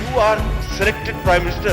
You are selected Prime Minister,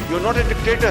You are not a dictator.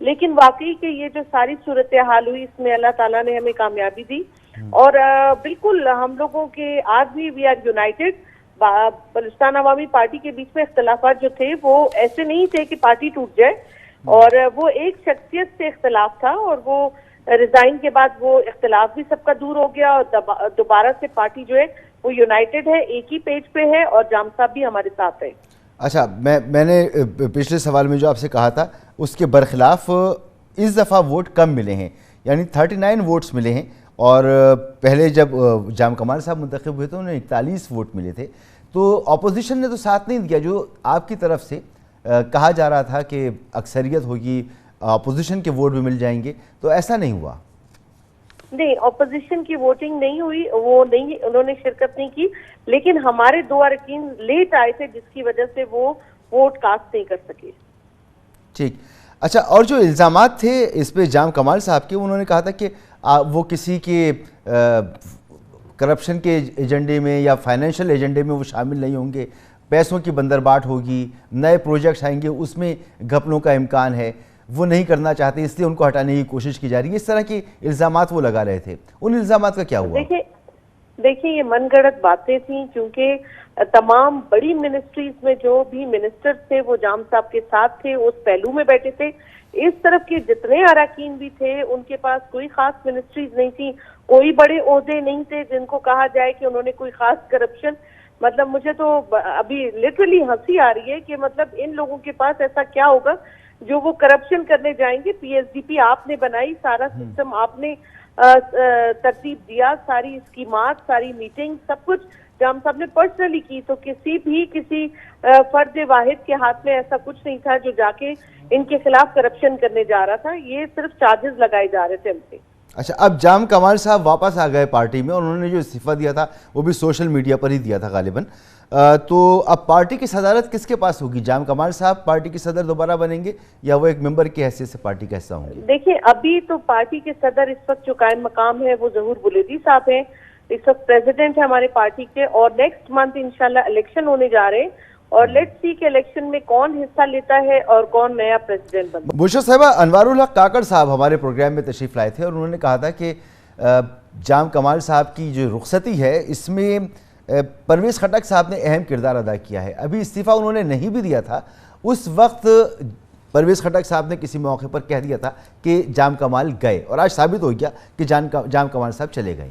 لیکن واقعی کہ یہ جو ساری صورتحال ہوئی اس میں اللہ تعالیٰ نے ہمیں کامیابی دی اور بالکل ہم لوگوں کے آج بھی وی آر یونائٹڈ. بلوچستان عوامی پارٹی کے بیچ میں اختلافات جو تھے وہ ایسے نہیں تھے کہ پارٹی ٹوٹ جائے, اور وہ ایک شخصیت سے اختلاف تھا اور وہ ریزائن کے بعد وہ اختلاف بھی سب کا دور ہو گیا اور دوبارہ سے پارٹی جو ہے وہ یونائٹڈ ہے, ایک ہی پیج پہ ہے اور جام صاحب بھی ہمارے ساتھ ہے. اچھا, میں نے پچھلے سوال میں جو آپ سے کہا تھا اس کے برخلاف اس دفعہ ووٹ کم ملے ہیں, یعنی 39 ووٹس ملے ہیں, اور پہلے جب جام کمال صاحب منتخب ہوئے تھے انہیں 41 ووٹ ملے تھے. تو اپوزیشن نے تو ساتھ نہیں دیا, جو آپ کی طرف سے کہا جا رہا تھا کہ اکثریت ہوگی, اپوزیشن کے ووٹ بھی مل جائیں گے, تو ایسا نہیں ہوا. نہیں, اپوزیشن کی ووٹنگ نہیں ہوئی, وہ نہیں, انہوں نے شرکت نہیں کی, لیکن ہمارے 2 اراکین لیٹ آئے تھے جس کی وجہ سے وہ ووٹ کاسٹ نہیں کر سکے. ٹھیک. اچھا, اور جو الزامات تھے اس پہ جام کمال صاحب کے, انہوں نے کہا تھا کہ وہ کسی کے کرپشن کے ایجنڈے میں یا فائنینشیل ایجنڈے میں وہ شامل نہیں ہوں گے, پیسوں کی بندرباٹ ہوگی, نئے پروجیکٹس آئیں گے اس میں گھپلوں کا امکان ہے, وہ نہیں کرنا چاہتے اس لیے ان کو ہٹانے کی کوشش کی جا رہی ہے. اس طرح کے الزامات وہ لگا رہے تھے, ان الزامات کا کیا ہوا؟ دیکھیں یہ من گھڑت باتیں تھیں, کیونکہ تمام بڑی منسٹریز میں جو بھی منسٹر تھے وہ جام صاحب کے ساتھ تھے, اس پہلو میں بیٹھے تھے. اس طرف کے جتنے اراکین بھی تھے ان کے پاس کوئی خاص منسٹریز نہیں تھی, کوئی بڑے عہدے نہیں تھے جن کو کہا جائے کہ انہوں نے کوئی خاص کرپشن. مطلب مجھے تو ابھی لٹرلی ہنسی آ رہی ہے کہ مطلب ان لوگوں کے پاس ایسا کیا ہوگا جو وہ کرپشن کرنے جائیں گے. پی ایس ڈی پی آپ نے بنائی, سارا سسٹم آپ نے ترتیب دیا, ساری اسکیمات, ساری میٹنگ, سب کچھ جام صاحب نے پرسنلی کی. تو کسی فرد واحد کے ہاتھ میں ایسا کچھ نہیں تھا جو جا کے ان کے خلاف کرپشن کرنے جا رہا تھا. یہ صرف چارجز لگائے جا رہے تھے ہم سے. اچھا, اب جام کمال صاحب واپس آ گئے پارٹی میں, اور انہوں نے جو استعفیٰ دیا تھا وہ بھی سوشل میڈیا پر ہی دیا تھا غالباً. تو اب پارٹی کی صدارت کس کے پاس ہوگی؟ جام کمال صاحب پارٹی کی صدر دوبارہ بنیں گے یا وہ ایک ممبر کی حیثیت سے پارٹی کا حصہ ہوں گے؟ دیکھیں ابھی تو پارٹی کے صدر اس وقت جو قائم مقام ہے وہ ظہور بلیدی صاحب ہیں, اس وقت پریزیڈنٹ ہے ہمارے پارٹی کے, اور نیکسٹ منتھ انشاءاللہ الیکشن ہونے جا رہے ہیں, اور لیٹس سی کہ الیکشن میں کون حصہ لیتا ہے اور کون نیا پریزیڈنٹ بنتا ہے. بشرا صاحبہ, انوار الحق کاکڑ صاحب ہمارے پروگرام میں تشریف لائے تھے اور انہوں نے کہا تھا کہ جام کمال صاحب کی جو رخصتی ہے اس میں پرویز خٹک صاحب نے اہم کردار ادا کیا ہے. ابھی استعفیٰ انہوں نے نہیں بھی دیا تھا, اس وقت پرویز خٹک صاحب نے کسی موقع پر کہہ دیا تھا کہ جام کمال گئے, اور آج ثابت ہو گیا کہ جام کمال صاحب چلے گئے.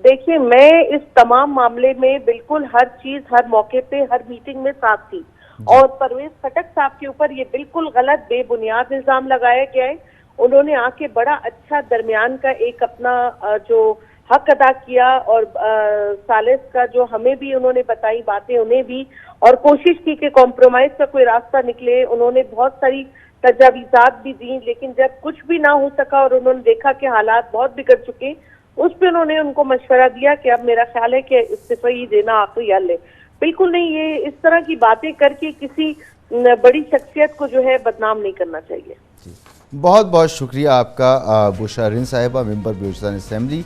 دیکھیے میں اس تمام معاملے میں بالکل ہر چیز, ہر موقع پہ, ہر میٹنگ میں ساتھ تھی, اور پرویز خٹک صاحب کے اوپر یہ بالکل غلط بے بنیاد الزام لگایا گیا ہے. انہوں نے آ کے بڑا اچھا درمیان کا ایک اپنا جو حق ادا کیا, اور ثالث کا جو ہمیں بھی انہوں نے بتائی باتیں انہیں بھی, اور کوشش کی کہ کمپرومائز کا کوئی راستہ نکلے. انہوں نے بہت ساری تجاویزات بھی دیں, لیکن جب کچھ بھی نہ ہو سکا اور انہوں نے دیکھا کہ حالات بہت بگڑ چکے, اس پہ انہوں نے ان کو مشورہ دیا کہ اب میرا خیال ہے کہ استعفیٰ ہی دینا آخری حل ہے. بالکل نہیں, یہ اس طرح کی باتیں کر کے کسی بڑی شخصیت کو جو ہے بدنام نہیں کرنا چاہیے. بہت بہت شکریہ آپ کا بشرا رند صاحبہ, ممبر بلوچستان اسمبلی,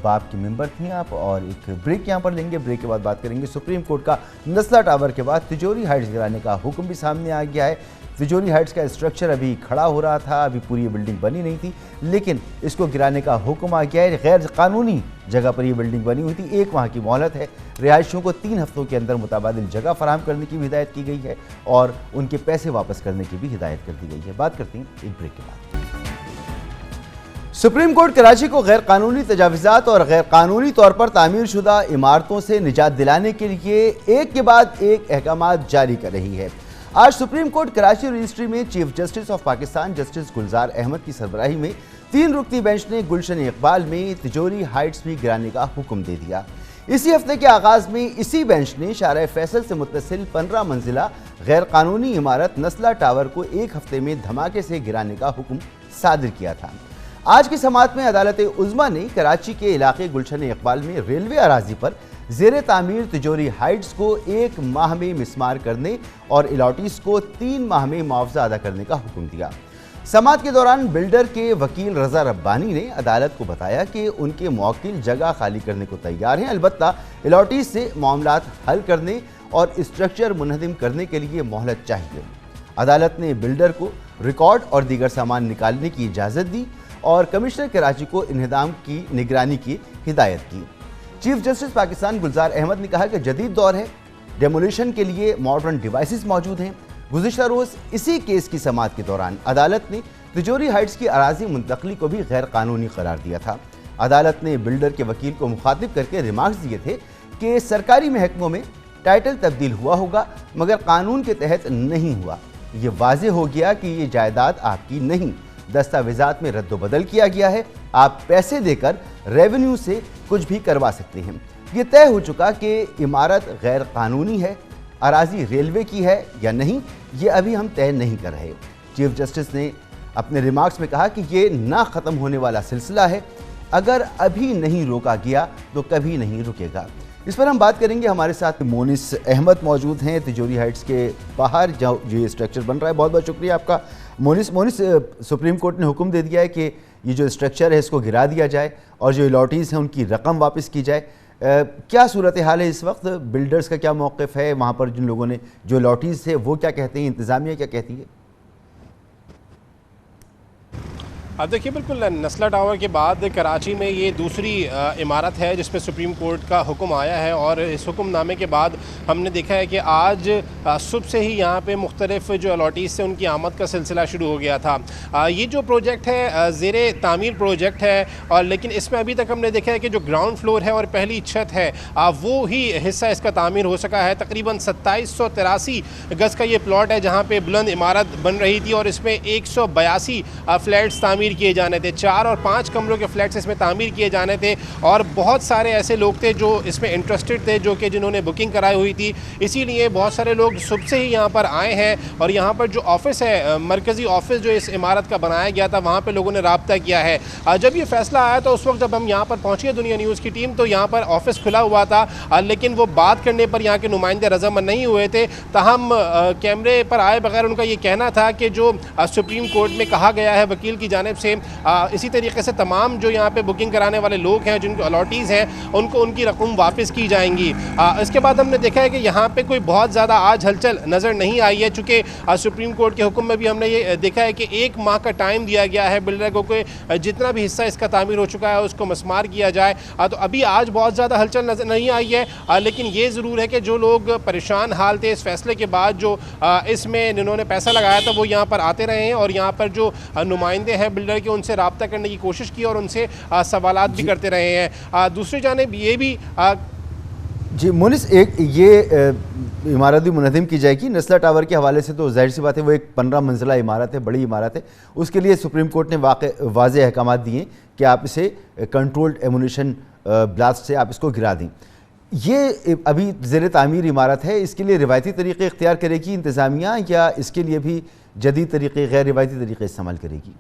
باپ کی ممبر تھیں آپ. اور ایک بریک یہاں پر لیں گے, بریک کے بعد بات کریں گے سپریم کورٹ کا نسلہ ٹاور کے بعد تجوری ہائٹس گرانے کا حکم بھی سامنے آ گیا ہے. تجوری ہائٹس کا اسٹرکچر ابھی کھڑا ہو رہا تھا, ابھی پوری بلڈنگ بنی نہیں تھی, لیکن اس کو گرانے کا حکم آ گیا ہے. غیر قانونی جگہ پر یہ بلڈنگ بنی ہوئی تھی, 1 ماہ کی مہلت ہے. رہائشیوں کو 3 ہفتوں کے اندر متبادل جگہ فراہم کرنے کی بھی ہدایت کی گئی ہے, اور ان کے پیسے واپس کرنے کی بھی ہدایت کر دی گئی ہے. بات کرتے ہیں ایک بریک کے بعد. سپریم کورٹ کراچی کو غیر قانونی تجاوزات اور غیر قانونی طور پر تعمیر شدہ عمارتوں سے نجات دلانے کے لیے ایک کے بعد ایک احکامات جاری کر رہی ہے. آج سپریم کورٹ کراچی رجسٹری میں chief justice of Pakistan justice Gulzar Ahmed کی سربراہی میں 3 رکنی بینچ نے گلشن اقبال میں تجوری ہائٹس بھی گرانے کا حکم دے دیا. اسی ہفتے کے آغاز میں اسی بینچ نے شارع فیصل سے متصل 15 منزلہ غیر قانونی عمارت نسلہ ٹاور کو 1 ہفتے میں دھماکے سے گرانے کا حکم صادر کیا تھا. آج کی سماعت میں عدالت عظمیٰ نے کراچی کے علاقے گلشن اقبال میں ریلوے اراضی پر زیر تعمیر تجوری ہائٹس کو 1 ماہ میں مسمار کرنے اور الاٹیز کو 3 ماہ میں معاوضہ ادا کرنے کا حکم دیا. سماعت کے دوران بلڈر کے وکیل رضا ربانی نے عدالت کو بتایا کہ ان کے موکل جگہ خالی کرنے کو تیار ہیں, البتہ الاٹیز سے معاملات حل کرنے اور اسٹرکچر منہدم کرنے کے لیے مہلت چاہیے. عدالت نے بلڈر کو ریکارڈ اور دیگر سامان نکالنے کی اجازت دی اور کمشنر کراچی کو انہدام کی نگرانی کی ہدایت کی۔ چیف جسٹس پاکستان گلزار احمد نے کہا کہ جدید دور ہے، ڈیمولیشن کے لیے ماڈرن ڈیوائسز موجود ہیں۔ گزشتہ روز اسی کیس کی سماعت کے دوران عدالت نے تجوری ہائٹس کی اراضی منتقلی کو بھی غیر قانونی قرار دیا تھا۔ عدالت نے بلڈر کے وکیل کو مخاطب کر کے ریمارکس دیے تھے کہ سرکاری محکموں میں ٹائٹل تبدیل ہوا ہوگا مگر قانون کے تحت نہیں ہوا۔ یہ واضح ہو گیا کہ یہ جائیداد آپ کی نہیں، دستاویزات میں رد و بدل کیا گیا ہے، آپ پیسے دے کر ریونیو سے کچھ بھی کروا سکتے ہیں۔ یہ طے ہو چکا کہ عمارت غیر قانونی ہے، اراضی ریلوے کی ہے یا نہیں، یہ ابھی ہم طے نہیں کر رہے۔ چیف جسٹس نے اپنے ریمارکس میں کہا کہ یہ نہ ختم ہونے والا سلسلہ ہے، اگر ابھی نہیں روکا گیا تو کبھی نہیں رکے گا۔ اس پر ہم بات کریں گے، ہمارے ساتھ مونس احمد موجود ہیں تجوری ہائٹس کے باہر جو یہ اسٹرکچر بن رہا ہے۔ بہت بہت شکریہ آپ کا مونس۔ سپریم کورٹ نے حکم دے دیا ہے کہ یہ جو اسٹرکچر ہے اس کو گرا دیا جائے اور جو الاٹیز ہیں ان کی رقم واپس کی جائے۔ کیا صورتحال ہے اس وقت؟ بلڈرز کا کیا موقف ہے وہاں پر؟ جن لوگوں نے جو الاٹیز تھے وہ کیا کہتے ہیں؟ انتظامیہ کیا کہتی ہے؟ اب دیکھیے، بالکل نسلہ ٹاور کے بعد کراچی میں یہ دوسری عمارت ہے جس پہ سپریم کورٹ کا حکم آیا ہے، اور اس حکم نامے کے بعد ہم نے دیکھا ہے کہ آج صبح سے ہی یہاں پہ مختلف جو الاٹیز سے ان کی آمد کا سلسلہ شروع ہو گیا تھا۔ یہ جو پروجیکٹ ہے زیر تعمیر پروجیکٹ ہے، اور لیکن اس میں ابھی تک ہم نے دیکھا ہے کہ جو گراؤنڈ فلور ہے اور پہلی چھت ہے وہ ہی حصہ اس کا تعمیر ہو سکا ہے۔ تقریباً 2783 گز کا یہ پلاٹ ہے جہاں پہ بلند عمارت بن رہی تھی، اور اس میں 182 فلیٹس تعمیر کیے جانے تھے، 4 اور 5 کمروں کے فلیٹس اس میں تعمیر کیے جانے تھے، اور بہت سارے ایسے لوگ تھے جو اس میں انٹرسٹڈ تھے، جو کہ جنہوں نے بکنگ کرائی ہوئی تھی۔ اسی لیے بہت سارے لوگ صبح سے ہی یہاں پر آئے ہیں، اور یہاں پر جو آفس ہے، مرکزی آفس جو اس عمارت کا بنایا گیا تھا، وہاں پہ لوگوں نے رابطہ کیا ہے۔ جب یہ فیصلہ آیا تو اس وقت جب ہم یہاں پر پہنچے دنیا نیوز کی ٹیم، تو یہاں پر آفس کھلا ہوا تھا، لیکن وہ بات کرنے پر یہاں کے نمائندے رضامند نہیں ہوئے تھے۔ تاہم کیمرے پر آئے بغیر ان کا یہ کہنا تھا کہ جو سپریم کورٹ میں کہا گیا ہے وکیل کی جانب سے، اسی طریقے سے تمام جو یہاں پہ بکنگ کرانے والے لوگ ہیں، جن کو الاٹیز ہیں، ان کو ان کی رقم واپس کی جائیں گی۔ اس کے بعد ہم نے دیکھا ہے کہ یہاں پہ کوئی بہت زیادہ آج ہلچل نظر نہیں آئی ہے، چونکہ سپریم کورٹ کے حکم میں بھی ہم نے یہ دیکھا ہے کہ 1 ماہ کا ٹائم دیا گیا ہے بلڈر کو کہ جتنا بھی حصہ اس کا تعمیر ہو چکا ہے اس کو مسمار کیا جائے۔ تو ابھی آج بہت زیادہ ہلچل نظر نہیں آئی ہے، لیکن یہ ضرور ہے کہ جو لوگ پریشان حال تھے اس فیصلے کے بعد، جو اس میں جنہوں نے پیسہ لگایا تھا، وہ یہاں پر آتے رہے ہیں، اور یہاں پر جو نمائندے ہیں بلڈر کے، ان سے رابطہ کرنے کی کوشش کی اور ان سے سوالات بھی کرتے رہے ہیں۔ دوسری جانب یہ بھی جی مونس، ایک یہ عمارت بھی منہدم کی جائے گی نسلہ ٹاور کے حوالے سے، تو ظاہر سی بات ہے وہ ایک 15 منزلہ عمارت ہے، بڑی عمارت ہے، اس کے لیے سپریم کورٹ نے واضح احکامات دیے کہ آپ اسے کنٹرولڈ ایمونیشن بلاسٹ سے آپ اس کو گرا دیں۔ یہ ابھی زیر تعمیر عمارت ہے، اس کے لیے روایتی طریقے اختیار کرے گی انتظامیہ یا اس کے لیے بھی جدید طریقے، غیر روایتی طریقے استعمال کرے گی؟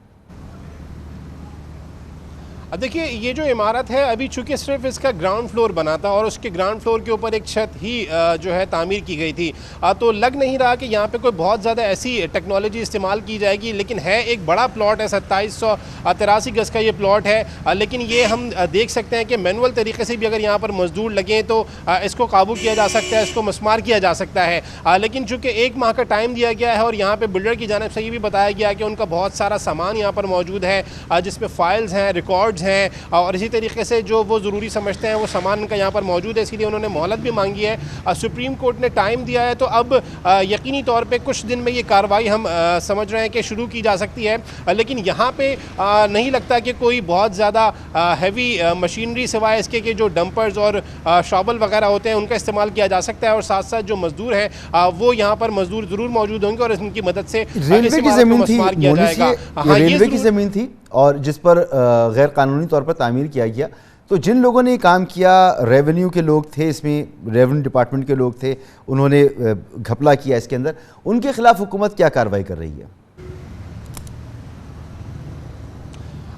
اب دیکھیے، یہ جو عمارت ہے ابھی چونکہ صرف اس کا گراؤنڈ فلور بنا تھا، اور اس کے گراؤنڈ فلور کے اوپر ایک چھت ہی جو ہے تعمیر کی گئی تھی، تو لگ نہیں رہا کہ یہاں پہ کوئی بہت زیادہ ایسی ٹیکنالوجی استعمال کی جائے گی، لیکن ہے ایک بڑا پلاٹ ہے، 2783 گز کا یہ پلاٹ ہے، لیکن یہ ہم دیکھ سکتے ہیں کہ مینول طریقے سے بھی اگر یہاں پر مزدور لگیں تو اس کو قابو کیا جا سکتا ہے، اس کو مسمار کیا جا سکتا ہے، لیکن چونکہ 1 ماہ کا ٹائم دیا گیا ہے، اور یہاں پہ بلڈر کی جانب سے یہ بھی بتایا گیا کہ ان کا بہت سارا سامان یہاں پر موجود ہے، جس میں فائلز ہیں، ریکارڈز ہیں، اور اسی طریقے سے جو وہ ضروری سمجھتے ہیں وہ سامان ان کا یہاں پر موجود ہے، اسی لیے انہوں نے مہلت بھی مانگی ہے۔ سپریم کورٹ نے ٹائم دیا ہے، تو اب یقینی طور پہ کچھ دن میں یہ کارروائی ہم سمجھ رہے ہیں کہ شروع کی جا سکتی ہے، لیکن یہاں پہ نہیں لگتا کہ کوئی بہت زیادہ ہیوی مشینری سوائے اس کے کہ جو ڈمپرز اور شابل وغیرہ ہوتے ہیں ان کا استعمال کیا جا سکتا ہے، اور ساتھ ساتھ جو مزدور ہیں وہ یہاں پر مزدور ضرور موجود ہوں گے، اور ان کی مدد سے ریلوے کی زمین تھی، ریلوے کی زمین تھی اور جس پر غیر قانونی طور پر تعمیر کیا گیا، تو جن لوگوں نے کام کیا ریونیو کے لوگ تھے، اس میں ریونیو ڈپارٹمنٹ کے لوگ تھے، انہوں نے گھپلا کیا اس کے اندر، ان کے خلاف حکومت کیا کارروائی کر رہی ہے؟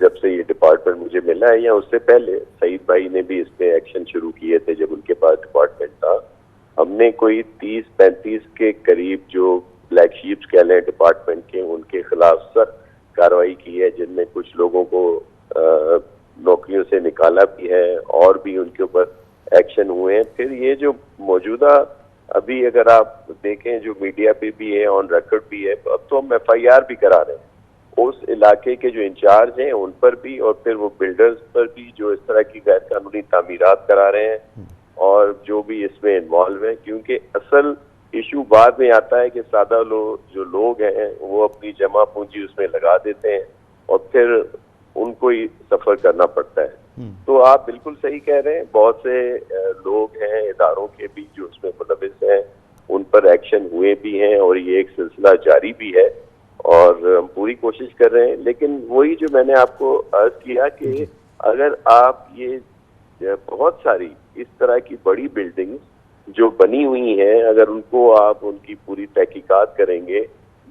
جب سے یہ ڈپارٹمنٹ مجھے ملا ہے یا اس سے پہلے سعید بھائی نے بھی اس میں ایکشن شروع کیے تھے جب ان کے پاس ڈپارٹمنٹ تھا. ہم نے کوئی 30-35 کے قریب جو بلیک شیپس کہہ لیں ڈپارٹمنٹ کے, ان کے خلاف سخت کارروائی کی ہے, جن میں کچھ لوگوں کو نوکریوں سے نکالا بھی ہے اور بھی ان کے اوپر ایکشن ہوئے ہیں. پھر یہ جو موجودہ ابھی اگر آپ دیکھیں جو میڈیا پہ بھی ہے, آن ریکارڈ بھی ہے, اب تو ہم FIR بھی کرا رہے ہیں اس علاقے کے جو انچارج ہیں ان پر بھی, اور پھر وہ بلڈرز پر بھی جو اس طرح کی غیر قانونی تعمیرات کرا رہے ہیں اور جو بھی اس میں انوالو ہیں. کیونکہ اصل ایشو بعد میں آتا ہے کہ سادہ جو لوگ ہیں وہ اپنی جمع پونجی اس میں لگا دیتے ہیں اور پھر ان کو ہی سفر کرنا پڑتا ہے. تو آپ بالکل صحیح کہہ رہے ہیں, بہت سے لوگ ہیں اداروں کے بھی جو اس میں ملوث ہیں, ان پر ایکشن ہوئے بھی ہیں اور یہ ایک سلسلہ جاری بھی ہے اور ہم پوری کوشش کر رہے ہیں. لیکن وہی جو میں نے آپ کو عرض کیا کہ اگر آپ یہ بہت ساری اس طرح کی بڑی بلڈنگز جو بنی ہوئی ہیں, اگر ان کو آپ ان کی پوری تحقیقات کریں گے,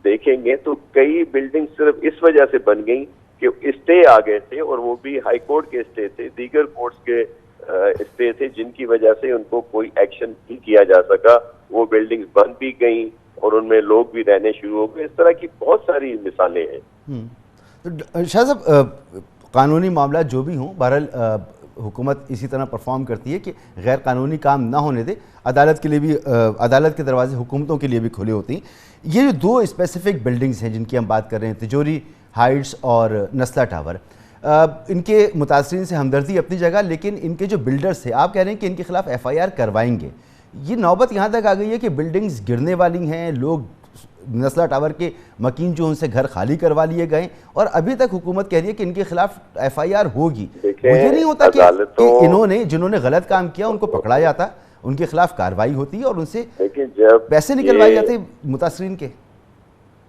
دیکھیں گے, تو کئی بلڈنگ صرف اس وجہ سے بن گئی کہ اسٹے آ گئے تھے, اور وہ بھی ہائی کورٹ کے اسٹے تھے, دیگر کورٹس کے اسٹے تھے, جن کی وجہ سے ان کو کوئی ایکشن نہیں کیا جا سکا. وہ بلڈنگز بن بھی گئیں اور ان میں لوگ بھی رہنے شروع ہو گئے. اس طرح کی بہت ساری مثالیں ہیں. شاہ صاحب, قانونی معاملات جو بھی ہوں, بہرحال حکومت اسی طرح پرفارم کرتی ہے کہ غیر قانونی کام نہ ہونے دے. عدالت کے لیے بھی, عدالت کے دروازے حکومتوں کے لیے بھی کھلے ہوتے ہیں. یہ جو دو اسپیسیفک بلڈنگز ہیں جن کی ہم بات کر رہے ہیں, تجوری ہائٹس اور نسلہ ٹاور, ان کے متاثرین سے ہمدردی اپنی جگہ, لیکن ان کے جو بلڈرز ہیں آپ کہہ رہے ہیں کہ ان کے خلاف FIR کروائیں گے. یہ نوبت یہاں تک آ گئی ہے کہ بلڈنگز گرنے والی ہیں, لوگ نسلہ ٹاور کے مکین جو ان سے گھر خالی کروا لیے گئے, اور ابھی تک حکومت کہہ رہی ہے کہ ان کے خلاف FIR ہوگی. یہ نہیں ہوتا کہ انہوں نے جنہوں نے غلط کام کیا ان کو پکڑا جاتا, ان کے خلاف کارروائی ہوتی ہے اور ان سے پیسے نکلوائے جاتے متاثرین کے.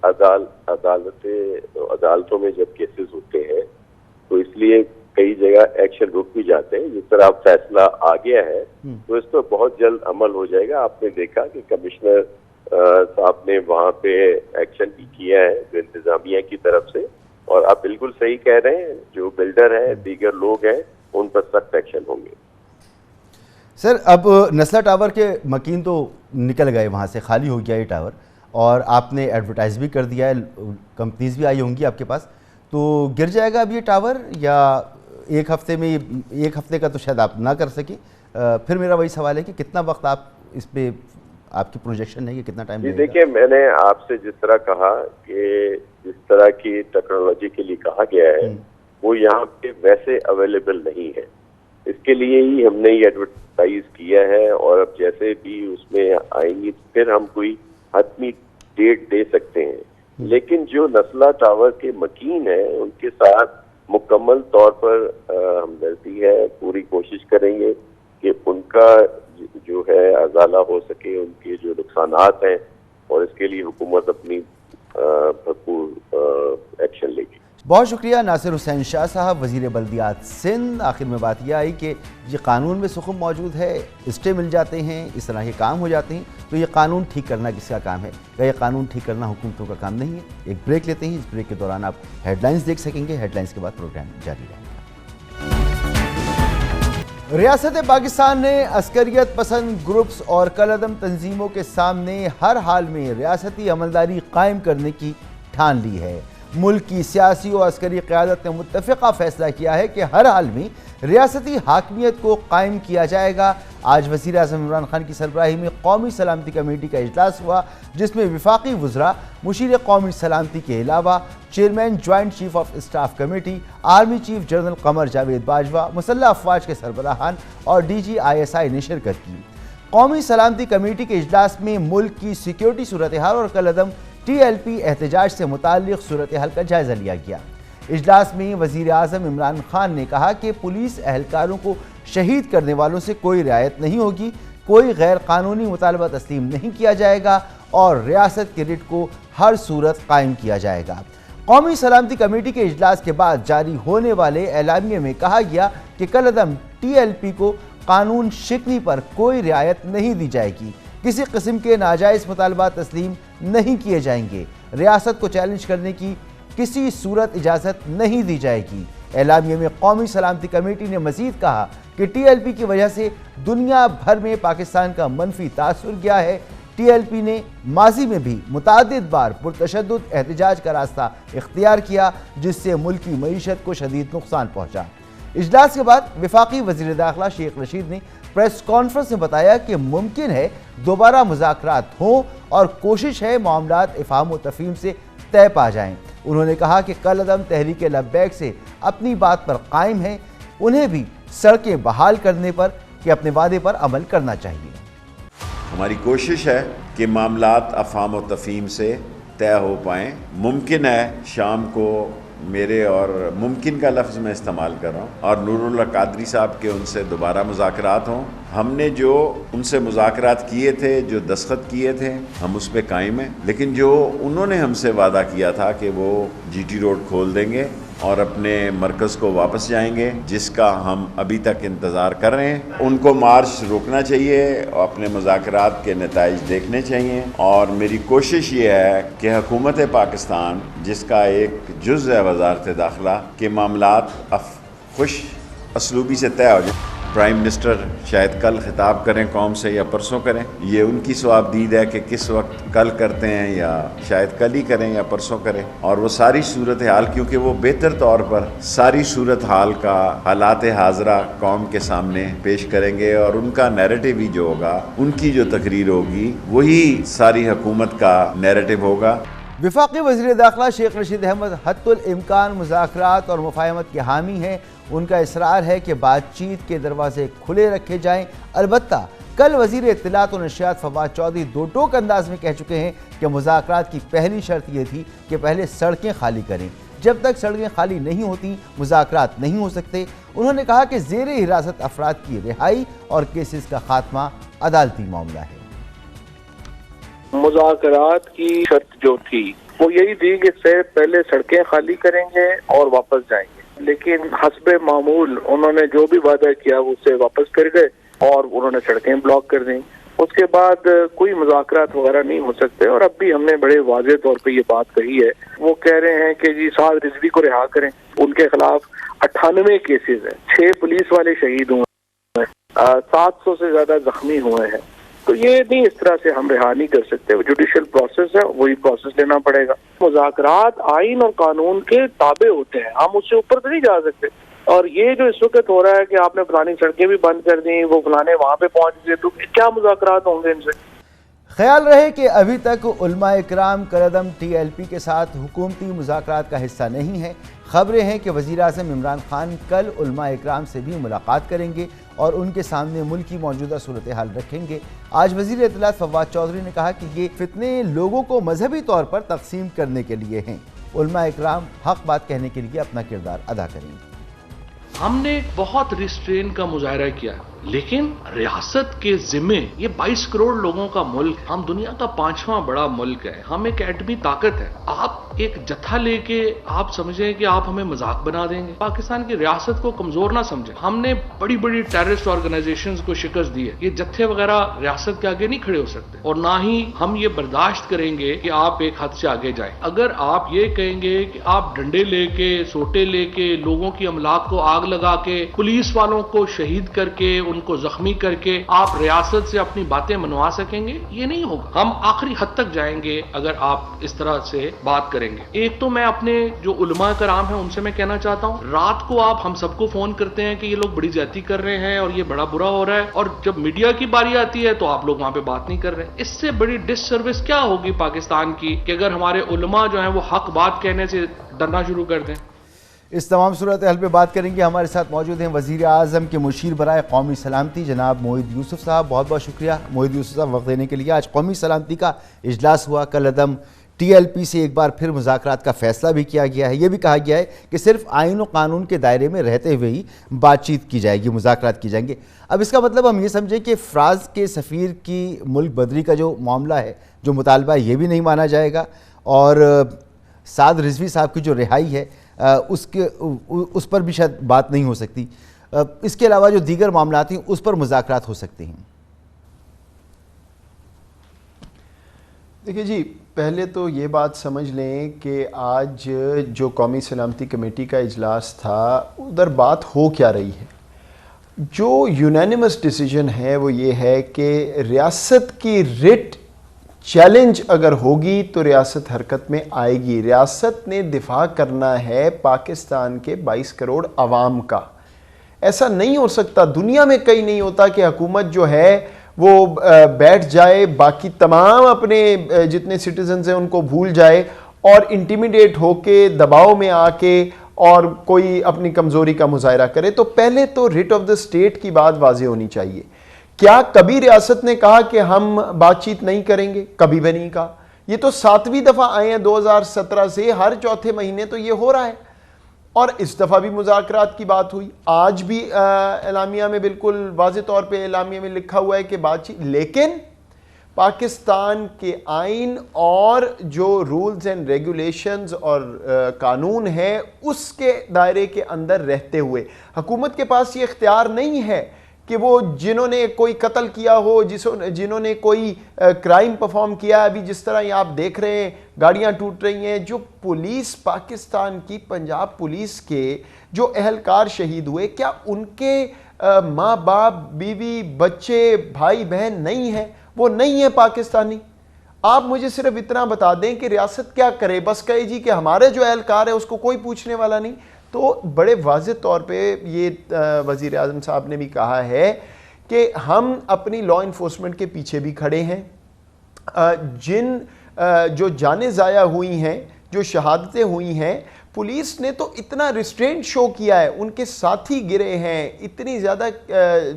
عدالتوں میں جب کیسز ہوتے ہیں تو اس لیے کئی جگہ ایکشن رک بھی جاتے ہیں. جس طرح اب فیصلہ آ گیا ہے تو اس پر بہت جلد عمل ہو جائے گا. آپ نے دیکھا کہ کمشنر صاحب نے وہاں پہ ایکشن بھی کیا ہے جو انتظامیہ کی طرف سے, اور آپ بالکل صحیح کہہ رہے ہیں, جو بلڈر ہیں دیگر لوگ ہیں ان پر سخت ایکشن ہوں گے. سر, اب نسلہ ٹاور کے مکین تو نکل گئے, وہاں سے خالی ہو گیا یہ ٹاور, اور آپ نے ایڈورٹائز بھی کر دیا ہے, کمپنیز بھی آئی ہوں گی آپ کے پاس, تو گر جائے گا اب یہ ٹاور یا ایک ہفتے میں؟ ایک ہفتے کا تو شاید آپ نہ کر سکیں. پھر میرا وہی سوال ہے کہ کتنا وقت آپ اس پہ, آپ کی پروجیکشن ہے کہ کتنا ٹائم؟ دیکھیں, میں نے آپ سے جس طرح کہا کہ جس طرح کی ٹیکنالوجی کے لیے کہا گیا ہے وہ یہاں پہ ویسے اویلیبل نہیں ہے. اس کے لیے ہی ہم نے یہ ایڈورٹائز کیا ہے, اور اب جیسے بھی اس میں آئیں گی پھر ہم کوئی حتمی ڈیٹ دے سکتے ہیں. لیکن جو نسلہ ٹاور کے مکین ہیں ان کے ساتھ مکمل طور پر ہمدردی ہے. پوری کوشش کریں گے کہ ان کا جو ہے ازالہ ہو سکے, ان کے جو نقصانات ہیں, اور اس کے لیے حکومت اپنی بھرپور ایکشن لے گی. بہت شکریہ ناصر حسین شاہ صاحب, وزیر بلدیات سندھ. آخر میں بات یہ آئی کہ یہ قانون میں سخم موجود ہے, اسٹے مل جاتے ہیں, اس طرح کے کام ہو جاتے ہیں, تو یہ قانون ٹھیک کرنا کس کا کام ہے؟ یا یہ قانون ٹھیک کرنا حکومتوں کا کام نہیں ہے؟ ایک بریک لیتے ہیں, اس بریک کے دوران آپ ہیڈ لائنز دیکھ سکیں گے, ہیڈ لائنز کے بعد پروگرام جاری رہے گا. ریاست پاکستان نے عسکریت پسند گروپس اور کالعدم تنظیموں کے سامنے ہر حال میں ریاستی عملداری قائم کرنے کی ٹھان لی ہے. ملک کی سیاسی و عسکری قیادت نے متفقہ فیصلہ کیا ہے کہ ہر حال میں ریاستی حاکمیت کو قائم کیا جائے گا. آج وزیر اعظم عمران خان کی سربراہی میں قومی سلامتی کمیٹی کا اجلاس ہوا, جس میں وفاقی وزراء, مشیر قومی سلامتی کے علاوہ chairman joint chief of staff committee, army chief general Qamar Javed Bajwa, مسلح افواج کے سربراہان اور DG ISI نے شرکت کی. قومی سلامتی کمیٹی کے اجلاس میں ملک کی سیکیورٹی صورتحال اور کالعدم TLP احتجاج سے متعلق صورتحال کا جائزہ لیا گیا. اجلاس میں وزیر اعظم عمران خان نے کہا کہ پولیس اہلکاروں کو شہید کرنے والوں سے کوئی رعایت نہیں ہوگی, کوئی غیر قانونی مطالبہ تسلیم نہیں کیا جائے گا اور ریاست کے رٹ کو ہر صورت قائم کیا جائے گا. قومی سلامتی کمیٹی کے اجلاس کے بعد جاری ہونے والے اعلامیے میں کہا گیا کہ کالعدم TLP کو قانون شکنی پر کوئی رعایت نہیں دی جائے گی, کسی قسم کے ناجائز مطالبات تسلیم نہیں کیے جائیں گے, ریاست کو چیلنج کرنے کی کسی صورت اجازت نہیں دی جائے گی۔ اعلامیے میں قومی سلامتی کمیٹی نے مزید کہا کہ ٹی ایل پی کی وجہ سے دنیا بھر میں پاکستان کا منفی تاثر گیا ہے۔ ٹی ایل پی نے ماضی میں بھی متعدد بار پرتشدد احتجاج کا راستہ اختیار کیا، جس سے ملکی معیشت کو شدید نقصان پہنچا۔ اجلاس کے بعد وفاقی وزیر داخلہ شیخ رشید نے پریس کانفرنس میں بتایا کہ ممکن ہے دوبارہ مذاکرات ہوں اور کوشش ہے معاملات افہام و تفہیم سے طے پا جائیں۔ انہوں نے کہا کہ کالعدم تحریک لبیک سے اپنی بات پر قائم ہیں، انہیں بھی سڑکیں بحال کرنے پر کہ اپنے وعدے پر عمل کرنا چاہیے۔ ہماری کوشش ہے کہ معاملات افہام و تفہیم سے طے ہو پائیں۔ ممکن ہے شام کو میرے اور ممکن کا لفظ میں استعمال کر رہا ہوں اور نور اللہ قادری صاحب کے ان سے دوبارہ مذاکرات ہوں۔ ہم نے جو ان سے مذاکرات کیے تھے، جو دستخط کیے تھے، ہم اس پہ قائم ہیں، لیکن جو انہوں نے ہم سے وعدہ کیا تھا کہ وہ جی ٹی روڈ کھول دیں گے اور اپنے مرکز کو واپس جائیں گے، جس کا ہم ابھی تک انتظار کر رہے ہیں، ان کو مارچ روکنا چاہیے اور اپنے مذاکرات کے نتائج دیکھنے چاہیے۔ اور میری کوشش یہ ہے کہ حکومت پاکستان، جس کا ایک جز ہے وزارت داخلہ، کے معاملات خوش اسلوبی سے طے ہو جائیں۔ پرائم منسٹر شاید کل خطاب کریں قوم سے یا پرسوں کریں، یہ ان کی ثوابدید ہے کہ کس وقت کل کرتے ہیں یا شاید کل ہی کریں یا پرسوں کریں، اور وہ ساری صورتحال، کیونکہ وہ بہتر طور پر ساری صورتحال کا حالات حاضرہ قوم کے سامنے پیش کریں گے، اور ان کا نیریٹو ہی جو ہوگا، ان کی جو تقریر ہوگی، وہی ساری حکومت کا نیریٹو ہوگا۔ وفاقی وزیر داخلہ شیخ رشید احمد حتی الامکان مذاکرات اور مفاہمت کے حامی ہیں۔ ان کا اصرار ہے کہ بات چیت کے دروازے کھلے رکھے جائیں۔ البتہ کل وزیر اطلاعات و نشریات فواد چودھری دو ٹوک انداز میں کہہ چکے ہیں کہ مذاکرات کی پہلی شرط یہ تھی کہ پہلے سڑکیں خالی کریں۔ جب تک سڑکیں خالی نہیں ہوتی مذاکرات نہیں ہو سکتے۔ انہوں نے کہا کہ زیر حراست افراد کی رہائی اور کیسز کا خاتمہ عدالتی معاملہ ہے۔ مذاکرات کی شرط جو تھی وہ یہی تھی کہ پہلے سڑکیں خالی کریں گے اور واپس جائیں گے، لیکن حسب معمول انہوں نے جو بھی وعدہ کیا وہ اسے واپس کر گئے اور انہوں نے سڑکیں بلاک کر دیں۔ اس کے بعد کوئی مذاکرات وغیرہ نہیں ہو سکتے، اور اب بھی ہم نے بڑے واضح طور پہ یہ بات کہی ہے۔ وہ کہہ رہے ہیں کہ جی سعد رضوی کو رہا کریں، ان کے خلاف 98 کیسز ہیں، 6 پولیس والے شہید ہوئے ہیں، 700 سے زیادہ زخمی ہوئے ہیں۔ تو یہ نہیں، اس طرح سے ہم رہا نہیں کر سکتے، وہ جوڈیشل پروسیس ہے، وہی پروسیس لینا پڑے گا۔ مذاکرات آئین اور قانون کے تابع ہوتے ہیں، ہم اس سے اوپر تو نہیں جا سکتے۔ اور یہ جو اس وقت ہو رہا ہے کہ آپ نے پرانی سڑکیں بھی بند کر دیں، وہ فلانے وہاں پہ پہنچ گئے، تو کیا مذاکرات ہوں گے ان سے؟ خیال رہے کہ ابھی تک علماء اکرام کالعدم ٹی ایل پی کے ساتھ حکومتی مذاکرات کا حصہ نہیں ہیں۔ خبریں ہیں کہ وزیر اعظم عمران خان کل علماء اکرام سے بھی ملاقات کریں گے اور ان کے سامنے ملک کی موجودہ صورتحال رکھیں گے۔ آج وزیر اطلاعات فواد چودھری نے کہا کہ یہ فتنے لوگوں کو مذہبی طور پر تقسیم کرنے کے لیے ہیں۔ علماء اکرام حق بات کہنے کے لیے اپنا کردار ادا کریں گے۔ ہم نے بہت ریسٹرین کا مظاہرہ کیا، لیکن ریاست کے ذمے یہ 22 کروڑ لوگوں کا ملک، ہم دنیا کا 5واں بڑا ملک ہے، ہم ایک ایٹمی طاقت ہے۔ آپ ایک جتھا لے کے آپ سمجھیں کہ آپ ہمیں مذاق بنا دیں گے، پاکستان کی ریاست کو کمزور نہ سمجھیں۔ ہم نے بڑی بڑی ٹیررسٹ آرگنائزیشنز کو شکست دی ہے، یہ جتھے وغیرہ ریاست کے آگے نہیں کھڑے ہو سکتے، اور نہ ہی ہم یہ برداشت کریں گے کہ آپ ایک حد سے آگے جائیں۔ اگر آپ یہ کہیں گے کہ آپ ڈنڈے لے کے، سوٹے لے کے، لوگوں کی املاک کو آگ لگا کے، پولیس والوں کو شہید کر کے، ان کو زخمی کر کے آپ ریاست سے اپنی باتیں منوا سکیں گے، یہ نہیں ہوگا۔ ہم آخری حد تک جائیں گے اگر آپ اس طرح سے بات کریں گے۔ ایک تو میں اپنے جو علماء کرام ہیں ان سے میں کہنا چاہتا ہوں، رات کو آپ ہم سب کو فون کرتے ہیں کہ یہ لوگ بڑی زیادتی کر رہے ہیں اور یہ بڑا برا ہو رہا ہے، اور جب میڈیا کی باری آتی ہے تو آپ لوگ وہاں پہ بات نہیں کر رہے۔ اس سے بڑی ڈس سروس کیا ہوگی پاکستان کی کہ اگر ہمارے علماء جو ہیں وہ حق بات کہنے سے ڈرنا شروع کر دیں۔ اس تمام صورتحال پہ بات کریں گے۔ ہمارے ساتھ موجود ہیں وزیر اعظم کے مشیر برائے قومی سلامتی جناب موحد یوسف صاحب۔ بہت بہت شکریہ موحد یوسف صاحب وقت دینے کے لیے۔ آج قومی سلامتی کا اجلاس ہوا، کالعدم ٹی ایل پی سے ایک بار پھر مذاکرات کا فیصلہ بھی کیا گیا ہے۔ یہ بھی کہا گیا ہے کہ صرف آئین و قانون کے دائرے میں رہتے ہوئے ہی بات چیت کی جائے گی، مذاکرات کی جائیں گے۔ اب اس کا مطلب ہم یہ سمجھیں کہ فراز کے سفیر کی ملک بدری کا جو معاملہ ہے، جو مطالبہ ہے، یہ بھی نہیں مانا جائے گا، اور سعد رضوی صاحب کی جو رہائی ہے اس پر بھی شاید بات نہیں ہو سکتی۔ اس کے علاوہ جو دیگر معاملات ہیں اس پر مذاکرات ہو سکتے ہیں۔ دیکھیے جی، پہلے تو یہ بات سمجھ لیں کہ آج جو قومی سلامتی کمیٹی کا اجلاس تھا ادھر بات ہو کیا رہی ہے. جو یونینیمس ڈیسیجن ہے وہ یہ ہے کہ ریاست کی رٹ چیلنج اگر ہوگی تو ریاست حرکت میں آئے گی. ریاست نے دفاع کرنا ہے پاکستان کے 22 کروڑ عوام کا. ایسا نہیں ہو سکتا، دنیا میں کہیں نہیں ہوتا کہ حکومت جو ہے وہ بیٹھ جائے، باقی تمام اپنے جتنے سٹیزنز ہیں ان کو بھول جائے اور انٹیمیڈیٹ ہو کے دباؤ میں آ کے اور کوئی اپنی کمزوری کا مظاہرہ کرے. تو پہلے تو ریٹ آف دا اسٹیٹ کی بات واضح ہونی چاہیے. کیا کبھی ریاست نے کہا کہ ہم بات چیت نہیں کریں گے؟ کبھی بھی نہیں کہا. یہ تو 7ویں دفعہ آئے ہیں 2017 سے، ہر چوتھے مہینے تو یہ ہو رہا ہے. اور اس دفعہ بھی مذاکرات کی بات ہوئی. آج بھی اعلامیہ میں بالکل واضح طور پہ اعلامیہ میں لکھا ہوا ہے کہ بات چیت، لیکن پاکستان کے آئین اور جو رولز اینڈ ریگولیشنز اور قانون ہے اس کے دائرے کے اندر رہتے ہوئے حکومت کے پاس یہ اختیار نہیں ہے کہ وہ جنہوں نے کوئی قتل کیا ہو، جنہوں نے کوئی کرائم پرفارم کیا ہے، ابھی جس طرح یہ آپ دیکھ رہے ہیں گاڑیاں ٹوٹ رہی ہیں، جو پولیس پاکستان کی پنجاب پولیس کے جو اہلکار شہید ہوئے، کیا ان کے ماں باپ بیوی بچے بھائی بہن نہیں ہیں؟ وہ نہیں ہیں پاکستانی. آپ مجھے صرف اتنا بتا دیں کہ ریاست کیا کرے؟ بس کہے جی کہ ہمارے جو اہلکار ہے اس کو کوئی پوچھنے والا نہیں. تو بڑے واضح طور پہ یہ وزیر اعظم صاحب نے بھی کہا ہے کہ ہم اپنی لا انفورسمنٹ کے پیچھے بھی کھڑے ہیں. جو جانیں ضائع ہوئی ہیں، جو شہادتیں ہوئی ہیں، پولیس نے تو اتنا ریسٹرینٹ شو کیا ہے، ان کے ساتھی گرے ہیں، اتنی زیادہ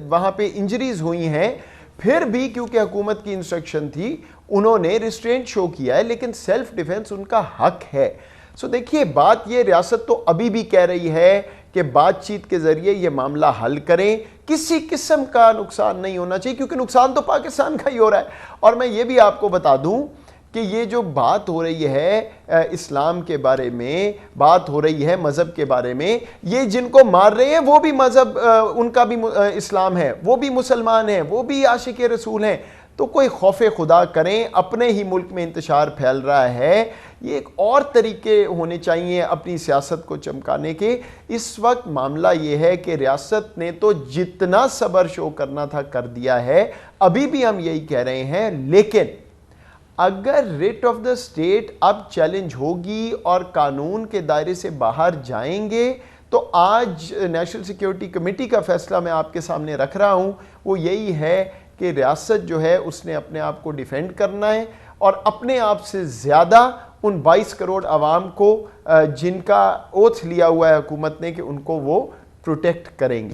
وہاں پہ انجریز ہوئی ہیں، پھر بھی کیونکہ حکومت کی انسٹرکشن تھی انہوں نے ریسٹرینٹ شو کیا ہے، لیکن سیلف ڈیفنس ان کا حق ہے. سو دیکھیے بات یہ، ریاست تو ابھی بھی کہہ رہی ہے کہ بات چیت کے ذریعے یہ معاملہ حل کریں، کسی قسم کا نقصان نہیں ہونا چاہیے کیونکہ نقصان تو پاکستان کا ہی ہو رہا ہے. اور میں یہ بھی آپ کو بتا دوں کہ یہ جو بات ہو رہی ہے اسلام کے بارے میں، بات ہو رہی ہے مذہب کے بارے میں، یہ جن کو مار رہے ہیں وہ بھی مذہب ان کا بھی اسلام ہے، وہ بھی مسلمان ہیں، وہ بھی عاشق رسول ہیں. تو کوئی خوف خدا کریں، اپنے ہی ملک میں انتشار پھیل رہا ہے. یہ ایک اور طریقے ہونے چاہیے اپنی سیاست کو چمکانے کے. اس وقت معاملہ یہ ہے کہ ریاست نے تو جتنا صبر شو کرنا تھا کر دیا ہے، ابھی بھی ہم یہی کہہ رہے ہیں. لیکن اگر ریٹ آف دا اسٹیٹ اب چیلنج ہوگی اور قانون کے دائرے سے باہر جائیں گے، تو آج نیشنل سیکیورٹی کمیٹی کا فیصلہ میں آپ کے سامنے رکھ رہا ہوں، وہ یہی ہے کہ ریاست جو ہے اس نے اپنے آپ کو ڈیفینڈ کرنا ہے اور اپنے آپ سے زیادہ ان 22 کروڑ عوام کو جن کا اوتھ لیا ہوا ہے حکومت نے کہ ان کو وہ پروٹیکٹ کریں گے.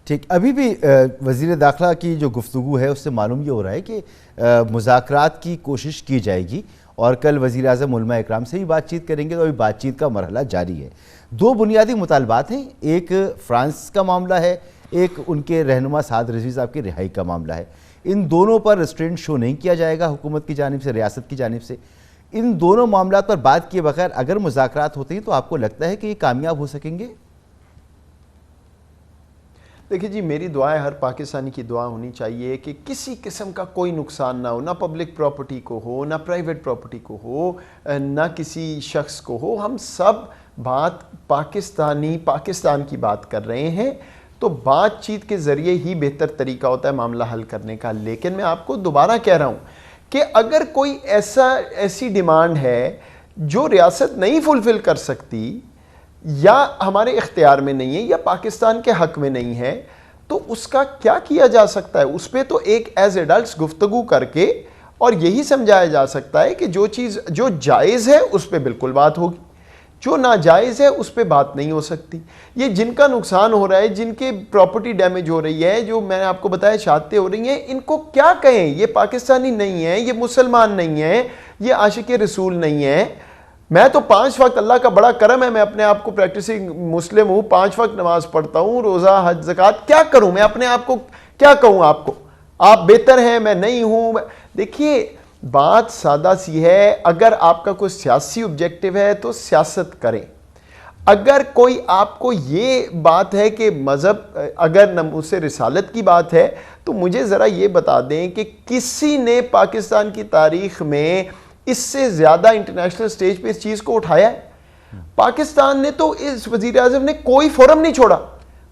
ٹھیک، ابھی بھی وزیر داخلہ کی جو گفتگو ہے اس سے معلوم یہ ہو رہا ہے کہ مذاکرات کی کوشش کی جائے گی اور کل وزیر اعظم علماء اکرام سے بھی بات چیت کریں گے. تو ابھی بات چیت کا مرحلہ جاری ہے. 2 بنیادی مطالبات ہیں، ایک فرانس کا معاملہ ہے، ایک ان کے رہنما سعد رضوی صاحب کی رہائی کا معاملہ ہے. ان دونوں پر ریسٹرینٹ شو نہیں کیا جائے گا حکومت کی جانب سے، ریاست کی جانب سے. ان دونوں معاملات پر بات کیے بغیر اگر مذاکرات ہوتے ہیں تو آپ کو لگتا ہے کہ یہ کامیاب ہو سکیں گے؟ دیکھیں جی، میری دعائیں ہر پاکستانی کی دعا ہونی چاہیے کہ کسی قسم کا کوئی نقصان نہ ہو، نہ پبلک پراپرٹی کو ہو، نہ پرائیویٹ پراپرٹی کو ہو، نہ کسی شخص کو ہو. ہم سب بات پاکستان کی بات کر رہے ہیں، تو بات چیت کے ذریعے ہی بہتر طریقہ ہوتا ہے معاملہ حل کرنے کا. لیکن میں آپ کو دوبارہ کہہ رہا ہوں کہ اگر کوئی ایسی ڈیمانڈ ہے جو ریاست نہیں فلفل کر سکتی یا ہمارے اختیار میں نہیں ہے یا پاکستان کے حق میں نہیں ہے، تو اس کا کیا کیا جا سکتا ہے؟ اس پہ تو ایک ایز ایڈلٹس گفتگو کر کے اور یہی سمجھایا جا سکتا ہے کہ جو چیز جو جائز ہے اس پہ بالکل بات ہوگی، جو ناجائز ہے اس پہ بات نہیں ہو سکتی. یہ جن کا نقصان ہو رہا ہے، جن کے پراپرٹی ڈیمیج ہو رہی ہے، جو میں نے آپ کو بتایا شہادتیں ہو رہی ہیں، ان کو کیا کہیں؟ یہ پاکستانی نہیں ہیں، یہ مسلمان نہیں ہیں، یہ عاشق رسول نہیں ہیں. میں تو 5 وقت، اللہ کا بڑا کرم ہے، میں اپنے آپ کو پریکٹسنگ مسلم ہوں، 5 وقت نماز پڑھتا ہوں، روزہ حج زکوٰۃ. کیا کروں میں اپنے آپ کو؟ کیا کہوں آپ کو؟ آپ بہتر ہیں، میں نہیں ہوں. دیکھیے بات سادہ سی ہے، اگر آپ کا کوئی سیاسی آبجیکٹو ہے تو سیاست کریں. اگر کوئی آپ کو یہ بات ہے کہ مذہب اگر ناموس رسالت کی بات ہے تو مجھے ذرا یہ بتا دیں کہ کسی نے پاکستان کی تاریخ میں اس سے زیادہ انٹرنیشنل سٹیج پہ اس چیز کو اٹھایا ہے؟ پاکستان نے تو اس وزیر اعظم نے کوئی فورم نہیں چھوڑا،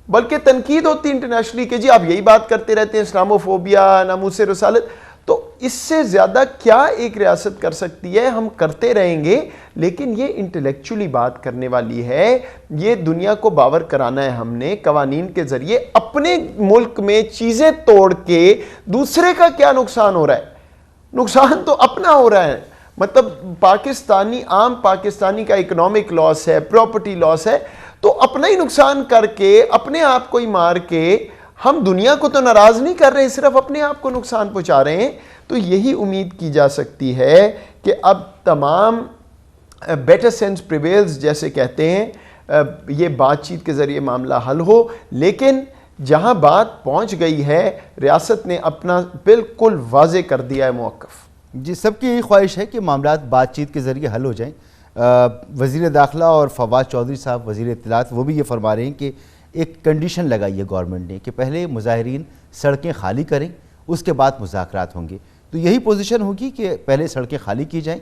بلکہ تنقید ہوتی انٹرنیشنلی کہ جی آپ یہی بات کرتے رہتے ہیں، اسلاموفوبیا، ناموس رسالت. تو اس سے زیادہ کیا ایک ریاست کر سکتی ہے؟ ہم کرتے رہیں گے، لیکن یہ انٹلیکچولی بات کرنے والی ہے، یہ دنیا کو باور کرانا ہے ہم نے قوانین کے ذریعے. اپنے ملک میں چیزیں توڑ کے دوسرے کا کیا نقصان ہو رہا ہے؟ نقصان تو اپنا ہو رہا ہے. مطلب پاکستانی عام پاکستانی کا اکنامک لاس ہے، پراپرٹی لاس ہے، تو اپنا ہی نقصان کر کے اپنے آپ کو ہی مار کے ہم دنیا کو تو ناراض نہیں کر رہے، صرف اپنے آپ کو نقصان پہنچا رہے ہیں. تو یہی امید کی جا سکتی ہے کہ اب تمام بیٹر سینس پریویلز جیسے کہتے ہیں، یہ بات چیت کے ذریعے معاملہ حل ہو. لیکن جہاں بات پہنچ گئی ہے، ریاست نے اپنا بالکل واضح کر دیا ہے موقف. جی، سب کی یہی خواہش ہے کہ معاملات بات چیت کے ذریعے حل ہو جائیں. وزیر داخلہ اور فواد چودھری صاحب وزیر اطلاعات وہ بھی یہ فرما رہے ہیں کہ ایک کنڈیشن لگائی ہے گورنمنٹ نے کہ پہلے مظاہرین سڑکیں خالی کریں، اس کے بعد مذاکرات ہوں گے. تو یہی پوزیشن ہوگی کہ پہلے سڑکیں خالی کی جائیں،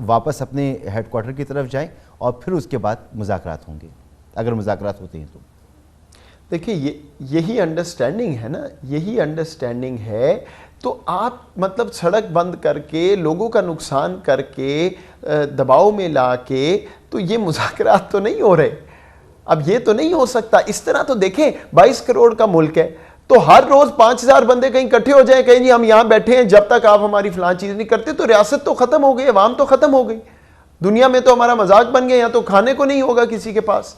واپس اپنے ہیڈ کوارٹر کی طرف جائیں، اور پھر اس کے بعد مذاکرات ہوں گے، اگر مذاکرات ہوتے ہیں تو. دیکھیں یہی انڈرسٹینڈنگ ہے نا، یہی انڈرسٹینڈنگ ہے. تو آپ مطلب سڑک بند کر کے لوگوں کا نقصان کر کے دباؤ میں لا کے تو یہ مذاکرات تو نہیں ہو رہے. اب یہ تو نہیں ہو سکتا اس طرح. تو دیکھیں 22 کروڑ کا ملک ہے، تو ہر روز 5000 بندے کہیں اکٹھے ہو جائیں، کہیں جی ہم یہاں بیٹھے ہیں جب تک آپ ہماری فلاں چیز نہیں کرتے، تو ریاست تو ختم ہو گئی، عوام تو ختم ہو گئی، دنیا میں تو ہمارا مذاق بن گیا، یہاں تو کھانے کو نہیں ہوگا کسی کے پاس.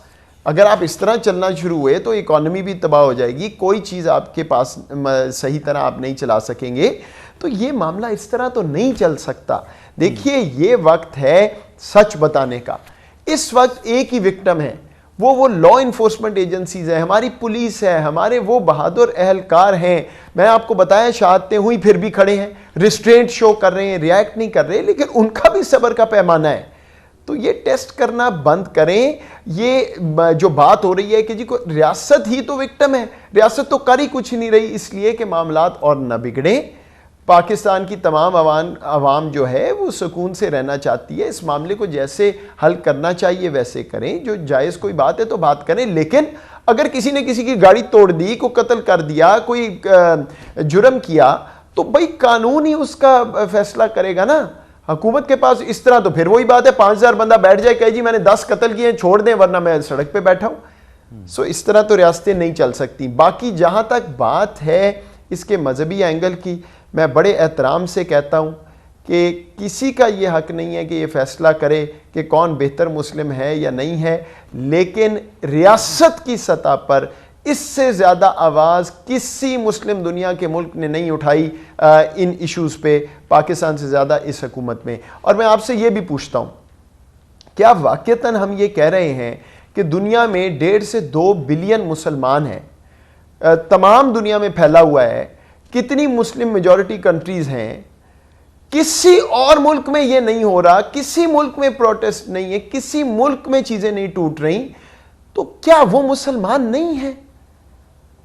اگر آپ اس طرح چلنا شروع ہوئے تو اکانومی بھی تباہ ہو جائے گی، کوئی چیز آپ کے پاس صحیح طرح آپ نہیں چلا سکیں گے. تو یہ معاملہ اس طرح تو نہیں چل سکتا. دیکھیے یہ وقت ہے سچ بتانے کا. اس وقت ایک ہی وکٹم ہے، وہ لا انفورسمنٹ ایجنسیز ہیں، ہماری پولیس ہے، ہمارے وہ بہادر اہلکار ہیں. میں آپ کو بتایا شہادتیں ہوئی پھر بھی کھڑے ہیں، ریسٹرینٹ شو کر رہے ہیں، ریائیکٹ نہیں کر رہے، لیکن ان کا بھی صبر کا پیمانہ ہے. تو یہ ٹیسٹ کرنا بند کریں. یہ جو بات ہو رہی ہے کہ جی ریاست ہی تو وکٹم ہے، ریاست تو کر ہی کچھ نہیں رہی، اس لیے کہ معاملات اور نہ بگڑیں. پاکستان کی تمام عوام جو ہے وہ سکون سے رہنا چاہتی ہے. اس معاملے کو جیسے حل کرنا چاہیے ویسے کریں، جو جائز کوئی بات ہے تو بات کریں. لیکن اگر کسی نے کسی کی گاڑی توڑ دی، کوئی قتل کر دیا، کوئی جرم کیا، تو بھائی قانون ہی اس کا فیصلہ کرے گا نا. حکومت کے پاس اس طرح تو پھر وہی بات ہے، 5000 بندہ بیٹھ جائے کہ جی میں نے 10 قتل کیے ہیں چھوڑ دیں ورنہ میں سڑک پہ بیٹھا ہوں. سو اس طرح تو ریاستیں نہیں چل سکتی. باقی جہاں تک بات ہے اس کے مذہبی اینگل کی، میں بڑے احترام سے کہتا ہوں کہ کسی کا یہ حق نہیں ہے کہ یہ فیصلہ کرے کہ کون بہتر مسلم ہے یا نہیں ہے. لیکن ریاست کی سطح پر اس سے زیادہ آواز کسی مسلم دنیا کے ملک نے نہیں اٹھائی ان ایشوز پہ، پاکستان سے زیادہ اس حکومت میں. اور میں آپ سے یہ بھی پوچھتا ہوں، کیا واقعتاً ہم یہ کہہ رہے ہیں کہ دنیا میں 1.5 سے 2 بلین مسلمان ہیں، تمام دنیا میں پھیلا ہوا ہے، کتنی مسلم میجورٹی کنٹریز ہیں، کسی اور ملک میں یہ نہیں ہو رہا، کسی ملک میں پروٹیسٹ نہیں ہے، کسی ملک میں چیزیں نہیں ٹوٹ رہی، تو کیا وہ مسلمان نہیں ہیں؟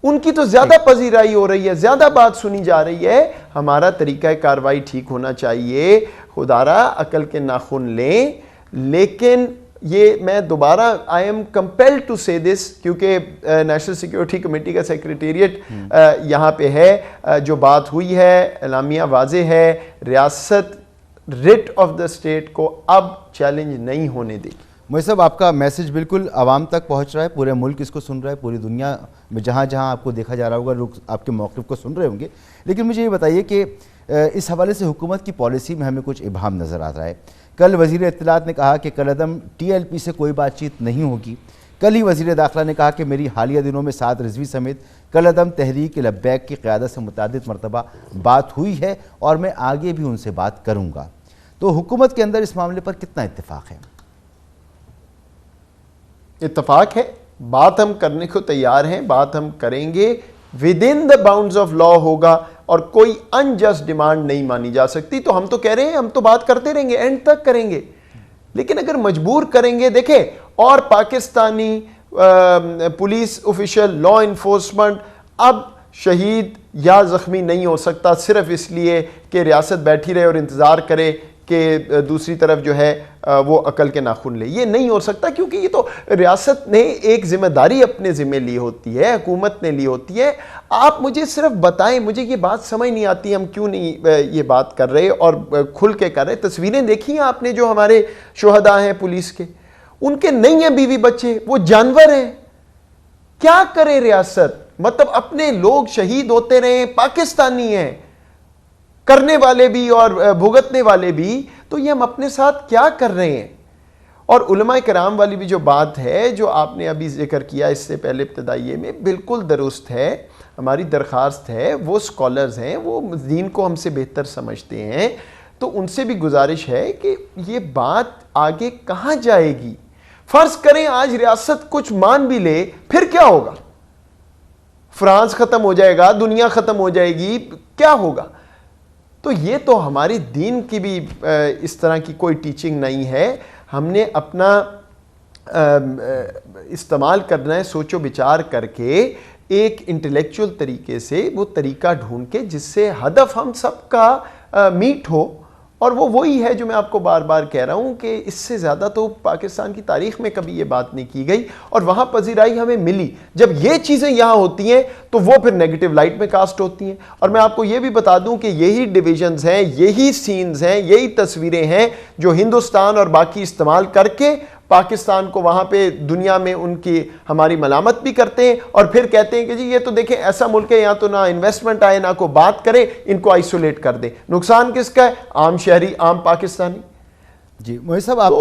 ان کی تو زیادہ پذیرائی ہو رہی ہے، زیادہ بات سنی جا رہی ہے. ہمارا طریقہ کاروائی ٹھیک ہونا چاہیے. خدارا عقل کے ناخن لیں. لیکن یہ میں دوبارہ آئی ایم کمپیلڈ ٹو سے دس، کیونکہ نیشنل سیکیورٹی کمیٹی کا سیکریٹریٹ یہاں پہ ہے، جو بات ہوئی ہے اعلامیہ واضح ہے، ریاست ریٹ آف دا اسٹیٹ کو اب چیلنج نہیں ہونے دے گی. موئی صاحب، آپ کا میسج بالکل عوام تک پہنچ رہا ہے، پورے ملک اس کو سن رہا ہے، پوری دنیا میں جہاں جہاں آپ کو دیکھا جا رہا ہوگا لوگ آپ کے موقف کو سن رہے ہوں گے. لیکن مجھے یہ بتائیے کہ اس حوالے سے حکومت کی پالیسی میں ہمیں کچھ ابہام نظر آ رہا ہے. کل وزیر اطلاعات نے کہا کہ کالعدم TLP سے کوئی بات چیت نہیں ہوگی. کل ہی وزیر داخلہ نے کہا کہ میری حالیہ دنوں میں سعد رضوی سمیت کالعدم تحریک لبیک کی قیادت سے متعدد مرتبہ بات ہوئی ہے اور میں آگے بھی ان سے بات کروں گا. تو حکومت کے اندر اس معاملے پر کتنا اتفاق ہے؟ اتفاق ہے، بات ہم کرنے کو تیار ہیں، بات ہم کریں گے، within the bounds of law ہوگا، اور کوئی unjust ڈیمانڈ نہیں مانی جا سکتی. تو ہم تو کہہ رہے ہیں ہم تو بات کرتے رہیں گے، اینڈ تک کریں گے. لیکن اگر مجبور کریں گے، دیکھیں اور Pakistani police official, law enforcement اب شہید یا زخمی نہیں ہو سکتا صرف اس لیے کہ ریاست بیٹھی رہے اور انتظار کرے کہ دوسری طرف جو ہے وہ عقل کے ناخن لے. یہ نہیں ہو سکتا کیونکہ یہ تو ریاست نے ایک ذمہ داری اپنے ذمہ لی ہوتی ہے، حکومت نے لی ہوتی ہے. آپ مجھے صرف بتائیں، مجھے یہ بات سمجھ نہیں آتی ہم کیوں نہیں یہ بات کر رہے اور کھل کے کر رہے. تصویریں دیکھی ہیں آپ نے جو ہمارے شہداء ہیں پولیس کے، ان کے نہیں ہیں بیوی بچے، وہ جانور ہیں. کیا کرے ریاست؟ مطلب اپنے لوگ شہید ہوتے رہے، پاکستانی ہیں کرنے والے بھی اور بھگتنے والے بھی، تو یہ ہم اپنے ساتھ کیا کر رہے ہیں؟ اور علماء کرام والی بھی جو بات ہے جو آپ نے ابھی ذکر کیا اس سے پہلے ابتدائیے میں، بالکل درست ہے. ہماری درخواست ہے، وہ سکولرز ہیں، وہ دین کو ہم سے بہتر سمجھتے ہیں، تو ان سے بھی گزارش ہے کہ یہ بات آگے کہاں جائے گی. فرض کریں آج ریاست کچھ مان بھی لے، پھر کیا ہوگا؟ فرانس ختم ہو جائے گا، دنیا ختم ہو جائے گی، کیا ہوگا؟ تو یہ تو ہماری دین کی بھی اس طرح کی کوئی ٹیچنگ نہیں ہے. ہم نے اپنا استعمال کرنا ہے سوچ و بچار کر کے، ایک انٹلیکچول طریقے سے وہ طریقہ ڈھونڈ کے جس سے ہدف ہم سب کا میٹ ہو. اور وہ وہی ہے جو میں آپ کو بار بار کہہ رہا ہوں کہ اس سے زیادہ تو پاکستان کی تاریخ میں کبھی یہ بات نہیں کی گئی اور وہاں پذیرائی ہمیں ملی. جب یہ چیزیں یہاں ہوتی ہیں تو وہ پھر نیگیٹو لائٹ میں کاسٹ ہوتی ہیں. اور میں آپ کو یہ بھی بتا دوں کہ یہی ڈویژنز ہیں، یہی سینز ہیں، یہی تصویریں ہیں جو ہندوستان اور باقی استعمال کر کے پاکستان کو وہاں پہ دنیا میں ان کی ہماری ملامت بھی کرتے ہیں اور پھر کہتے ہیں کہ جی یہ تو دیکھیں ایسا ملک ہے یہاں تو نہ انویسٹمنٹ آئے نہ کوئی بات کرے، ان کو آئسولیٹ کر دیں. نقصان کس کا ہے؟ عام شہری، عام پاکستانی. جی موہد صاحب، آپ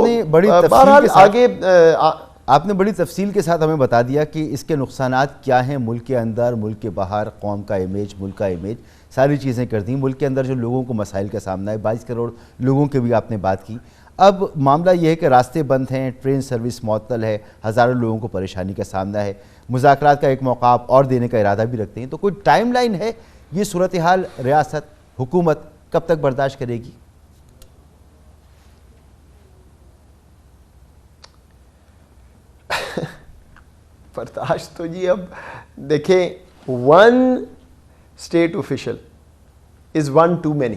نے بڑی تفصیل کے ساتھ ہمیں بتا دیا کہ اس کے نقصانات کیا ہیں ملک کے اندر، ملک کے باہر، قوم کا امیج، ملک کا امیج، ساری چیزیں کر دیں. ملک کے اندر جو لوگوں کو مسائل کا سامنا ہے، 22 کروڑ لوگوں کے بھی آپ نے بات کی. اب معاملہ یہ ہے کہ راستے بند ہیں، ٹرین سروس معطل ہے، ہزاروں لوگوں کو پریشانی کا سامنا ہے. مذاکرات کا ایک موقع آپ اور دینے کا ارادہ بھی رکھتے ہیں، تو کوئی ٹائم لائن ہے؟ یہ صورتحال ریاست، حکومت کب تک برداشت کرے گی؟ برداشت تو جی اب دیکھیں، one state official is one to many.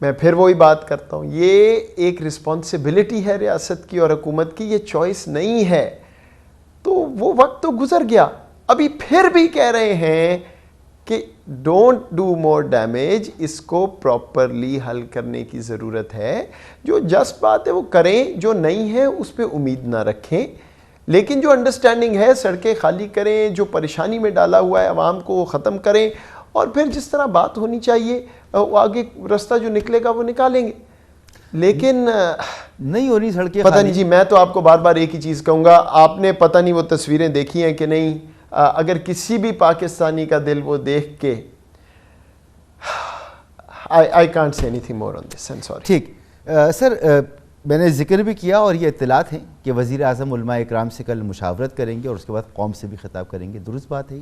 میں پھر وہی بات کرتا ہوں، یہ ایک رسپانسبلٹی ہے ریاست کی اور حکومت کی، یہ چوائس نہیں ہے. تو وہ وقت تو گزر گیا. ابھی پھر بھی کہہ رہے ہیں کہ ڈونٹ ڈو مور ڈیمیج، اس کو پراپرلی حل کرنے کی ضرورت ہے. جو جسٹ بات ہے وہ کریں، جو نہیں ہے اس پہ امید نہ رکھیں. لیکن جو انڈرسٹینڈنگ ہے، سڑکیں خالی کریں، جو پریشانی میں ڈالا ہوا ہے عوام کو ختم کریں، اور پھر جس طرح بات ہونی چاہیے آگے رستہ جو نکلے گا وہ نکالیں گے. لیکن نہیں ہونی سڑکیں، پتہ نہیں جی. میں تو آپ کو بار بار ایک ہی چیز کہوں گا، آپ نے پتہ نہیں وہ تصویریں دیکھی ہیں کہ نہیں. اگر کسی بھی پاکستانی کا دل وہ دیکھ کے I can't say anything more on this. I'm sorry. ٹھیک سر، میں نے ذکر بھی کیا اور یہ اطلاعات ہیں کہ وزیر اعظم علماء اکرام سے کل مشاورت کریں گے اور اس کے بعد قوم سے بھی خطاب کریں گے. درست بات ہے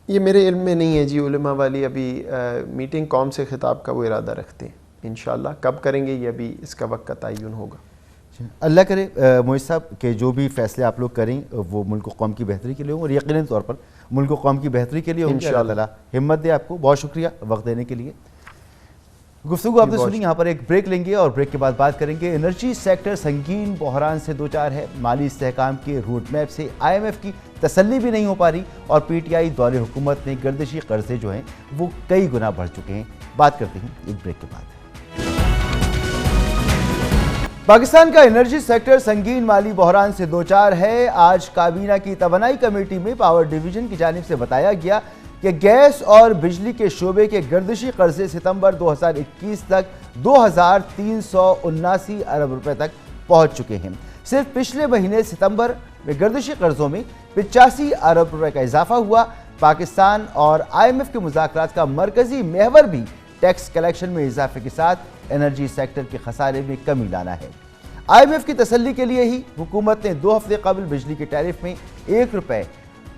یہ میرے علم میں نہیں ہے جی. علماء والی ابھی میٹنگ قوم سے خطاب کا وہ ارادہ رکھتے ہیں. انشاءاللہ کب کریں گے یہ ابھی اس کا وقت کا تعین ہوگا. اللہ کرے موہد صاحب کہ جو بھی فیصلے آپ لوگ کریں وہ ملک و قوم کی بہتری کے لیے ہوں اور یقیناً طور پر ملک و قوم کی بہتری کے لیے ہوں گے. اللہ تعالیٰ ہمت دے آپ کو. بہت شکریہ وقت دینے کے لیے. گفتگو آپ نے سنی. یہاں پر ایک بریک لیں گے اور بریک کے بعد بات کریں گے. انرجی سیکٹر سنگین بحران سے دوچار ہے. مالی استحکام کے روڈ میپ سے IMF کی تسلی بھی نہیں ہو پا رہی اور PTI دور حکومت نے گردشی قرضے جو ہیں وہ کئی گنا بڑھ چکے ہیں. بات کرتے ہیں ایک بریک کے بعد. پاکستان کا انرجی سیکٹر سنگین مالی بحران سے دوچار ہے. آج کابینہ کی توانائی کمیٹی میں پاور ڈویژن کی جانب سے بتایا گیا کہ گیس اور بجلی کے شعبے کے گردشی قرضے ستمبر 2021 تک 2379 ارب روپے تک پہنچ چکے ہیں. صرف پچھلے مہینے ستمبر میں گردشی قرضوں میں 85 ارب روپے کا اضافہ ہوا. پاکستان اور IMF کے مذاکرات کا مرکزی محور بھی ٹیکس کلیکشن میں اضافے کے ساتھ انرجی سیکٹر کے خسارے میں کمی لانا ہے. IMF کی تسلی کے لیے ہی حکومت نے 2 ہفتے قبل بجلی کے ٹیرف میں 1 روپے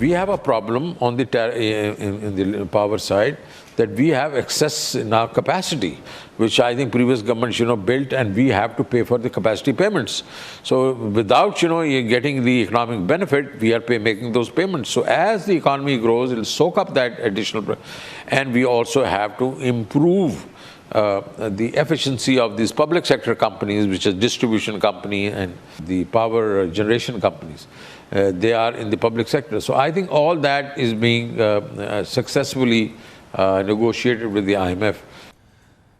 We have a problem on the in the power side that we have excess in our capacity, which I think previous governments, built, and we have to pay for the capacity payments. So without, getting the economic benefit, we are making those payments. So as the economy grows, it will soak up that additional, and we also have to improve the efficiency of these public sector companies, which is distribution company and the power generation companies. They are in the public sector. So I think all that is being successfully negotiated with the IMF.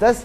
10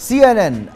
CNN,